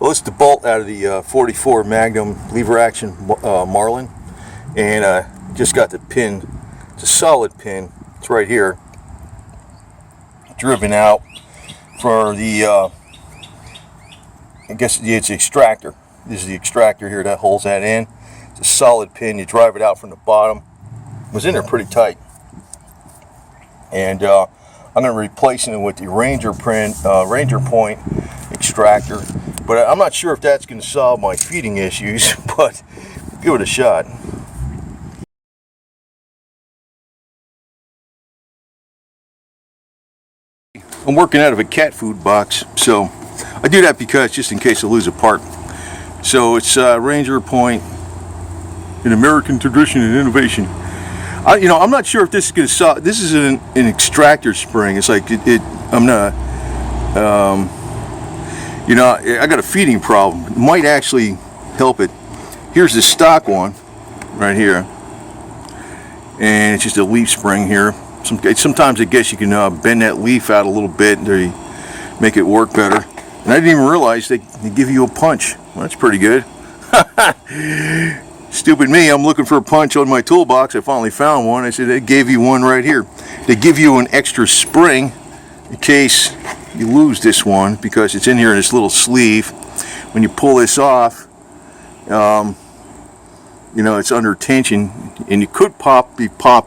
Well, it's the bolt out of the 44 Magnum lever action Marlin, and just got the pin. It's a solid pin. It's right here, driven out for the I guess it's the extractor. This is the extractor here that holds that in. It's a solid pin. You drive it out from the bottom. It was in there pretty tight, and I'm going to replace it with the Ranger Point extractor. But I'm not sure if that's going to solve my feeding issues, but give it a shot. I'm working out of a cat food box, so I do that because just in case I lose a part. So it's Ranger Point, an American tradition and innovation. I'm not sure if this is going to solve. This is an extractor spring. It's like I'm not. I got a feeding problem. It might actually help it. Here's the stock one right here, and it's just a leaf spring here. Sometimes I guess you can bend that leaf out a little bit to make it work better. And I didn't even realize they give you a punch. Well, that's pretty good. Stupid me, I'm looking for a punch on my toolbox. I finally found one. I said, they gave you one right here. They give you an extra spring in case you lose this one, because it's in here in this little sleeve. When you pull this off, it's under tension, and you could pop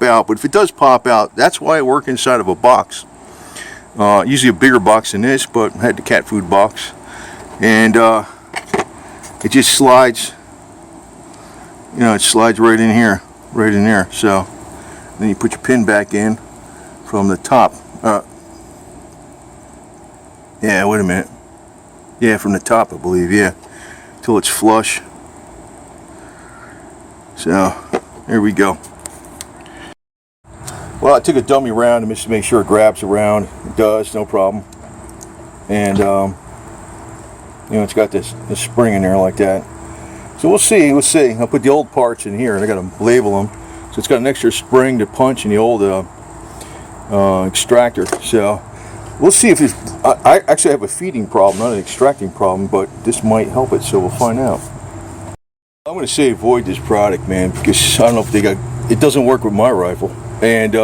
out, but if it does pop out, that's why I work inside of a box. Usually a bigger box than this, but I had the cat food box, and it just slides. It slides right in here, right in there. So then you put your pin back in from the top. Yeah, wait a minute. Yeah, from the top, I believe. Yeah, till it's flush. So here we go. Well, I took a dummy round just to make sure it grabs around. It does, no problem. And it's got this spring in there like that. So we'll see. I'll put the old parts in here, and I got to label them. So it's got an extra spring to punch in the old extractor. So we'll see if it's. I actually have a feeding problem, not an extracting problem, but this might help it. So we'll find out. I'm going to say avoid this product, man, because I don't know if it doesn't work with my rifle. And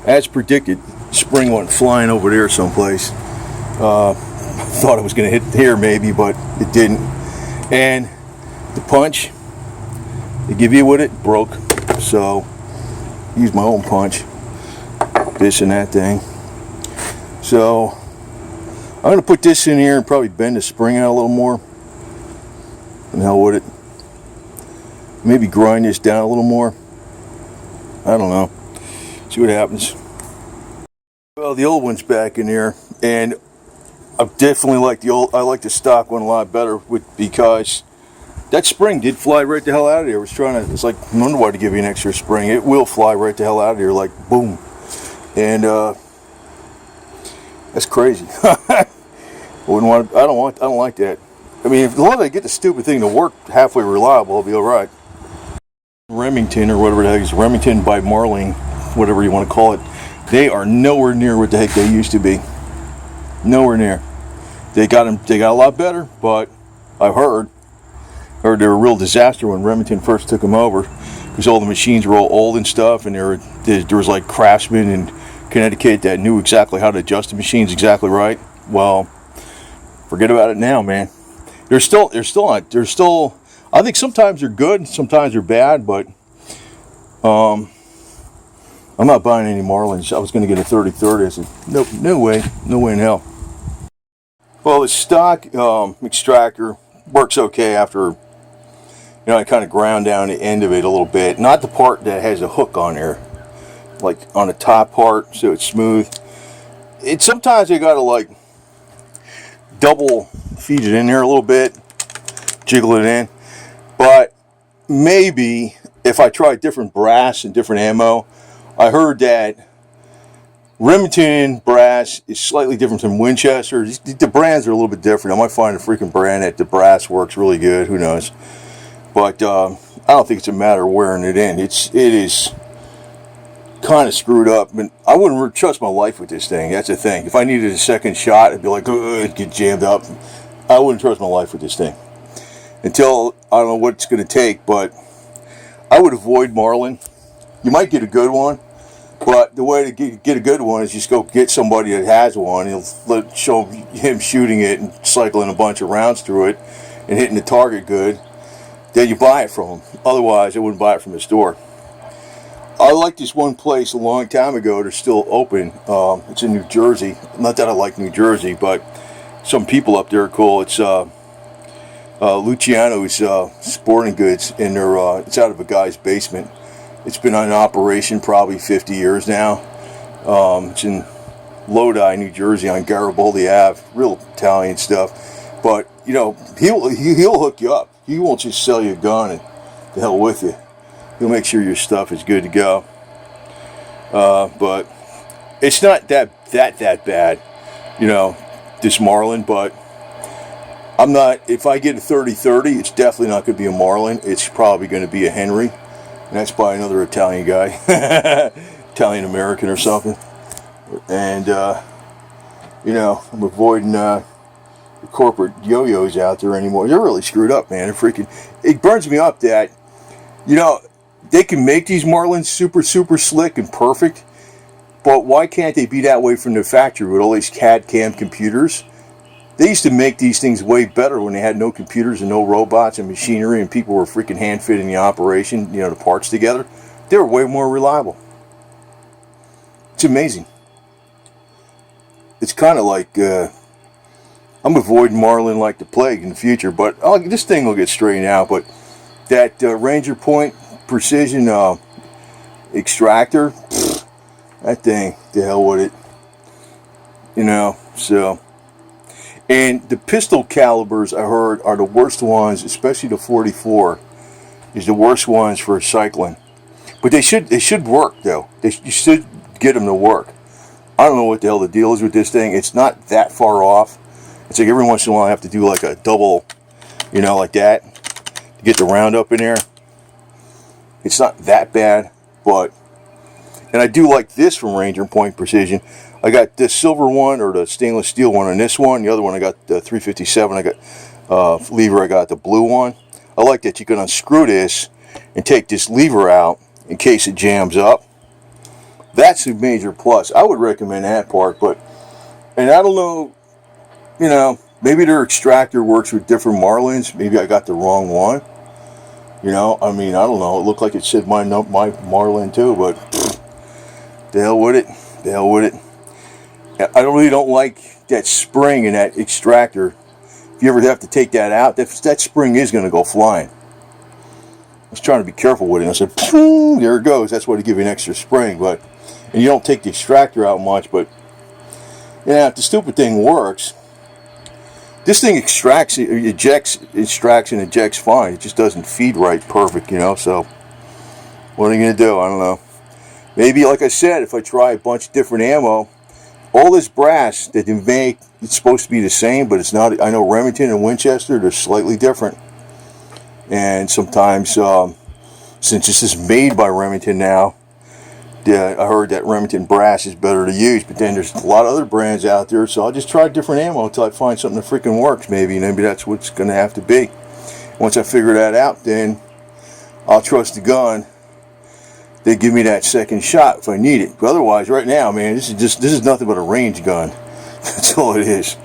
as predicted, spring went flying over there someplace. Thought it was going to hit here maybe, but it didn't. And the punch they give you with it broke, so use my own punch, this and that thing. So I'm going to put this in here and probably bend the spring out a little more, and hell with it. Maybe grind this down a little more. I don't know. See what happens. Well, the old one's back in there, and I definitely like the old. I like the stock one a lot better because that spring did fly right the hell out of there. It's like, I wonder why to give you an extra spring. It will fly right the hell out of here, like boom. And that's crazy. I don't like that. I mean, as long as I get the stupid thing to work halfway reliable, I'll be all right. Remington, or whatever the heck is Remington by Marlin, whatever you want to call it, they are nowhere near what the heck they used to be. Nowhere near. They got a lot better, but I've heard they were a real disaster when Remington first took them over, because all the machines were all old and stuff, and there was like craftsmen in Connecticut that knew exactly how to adjust the machines exactly right. Well, forget about it now, man. They're still. I think sometimes they're good, sometimes they're bad, but I'm not buying any Marlins. I was going to get a 30-30. I said, no way in hell. Well, the stock extractor works okay after, I kind of ground down the end of it a little bit. Not the part that has a hook on there, like on the top part, so it's smooth. Sometimes you got to like double feed it in there a little bit, jiggle it in. But maybe if I try different brass and different ammo, I heard that Remington brass is slightly different from Winchester. The brands are a little bit different. I might find a freaking brand that the brass works really good. Who knows? But I don't think it's a matter of wearing it in. It is kind of screwed up. But I wouldn't trust my life with this thing. That's the thing. If I needed a second shot, I'd be like, get jammed up. I wouldn't trust my life with this thing until I don't know what it's going to take. But I would avoid Marlin. You might get a good one, but the way to get a good one is just go get somebody that has one. He'll show him shooting it and cycling a bunch of rounds through it and hitting the target good. Then you buy it from him. Otherwise, I wouldn't buy it from the store. I liked this one place a long time ago. They're still open. It's in New Jersey. Not that I like New Jersey, but some people up there are cool. It's Luciano's Sporting Goods, and it's out of a guy's basement. It's been in operation probably 50 years now. It's in Lodi, New Jersey, on Garibaldi Ave. Real Italian stuff. But you know, he'll hook you up. He won't just sell you a gun and the hell with you. He'll make sure your stuff is good to go. But it's not that bad, you know, this Marlin. But I'm not. If I get a 30-30, it's definitely not going to be a Marlin. It's probably going to be a Henry. And that's by another Italian guy, Italian American or something. And you know, I'm avoiding the corporate yo-yos out there anymore. They're really screwed up, man. They're freaking. It burns me up that, you know, they can make these Marlins super slick and perfect, but why can't they be that way from the factory with all these CAD/CAM computers? They used to make these things way better when they had no computers and no robots and machinery, and people were freaking hand-fitting the operation, you know, the parts together. They were way more reliable. It's amazing. It's kind of like, I'm avoiding Marlin like the plague in the future, but this thing will get straightened out. But that Ranger Point Precision extractor, that thing, the hell with it. You know, so... And the pistol calibers, I heard, are the worst ones, especially the 44, is the worst ones for cycling. But they should work, though. You should get them to work. I don't know what the hell the deal is with this thing. It's not that far off. It's like every once in a while I have to do like a double, you know, like that, to get the round up in there. It's not that bad, but... And I do like this from Ranger Point Precision. I got the silver one, or the stainless steel one on this one. The other one I got the 357. I got lever. I got the blue one. I like that you can unscrew this and take this lever out in case it jams up. That's a major plus. I would recommend that part. But, and I don't know, you know, maybe their extractor works with different Marlins. Maybe I got the wrong one. You know, I mean, I don't know. It looked like it said my Marlin too, but the hell with it. The hell with it. I really don't like that spring in that extractor. If you ever have to take that out, that spring is going to go flying. I was trying to be careful with it. And I said, there it goes. That's why they give you an extra spring. But, and you don't take the extractor out much. But yeah, if the stupid thing works, this thing extracts and ejects fine. It just doesn't feed right perfect, you know. So what are you going to do? I don't know. Maybe, like I said, if I try a bunch of different ammo, all this brass that they make, it's supposed to be the same, but it's not. I know Remington and Winchester, they're slightly different. And sometimes, since this is made by Remington now, I heard that Remington brass is better to use. But then there's a lot of other brands out there, so I'll just try different ammo until I find something that freaking works, maybe. Maybe that's what it's going to have to be. Once I figure that out, then I'll trust the gun. They give me that second shot if I need it. But otherwise, right now, man, this is nothing but a range gun. That's all it is.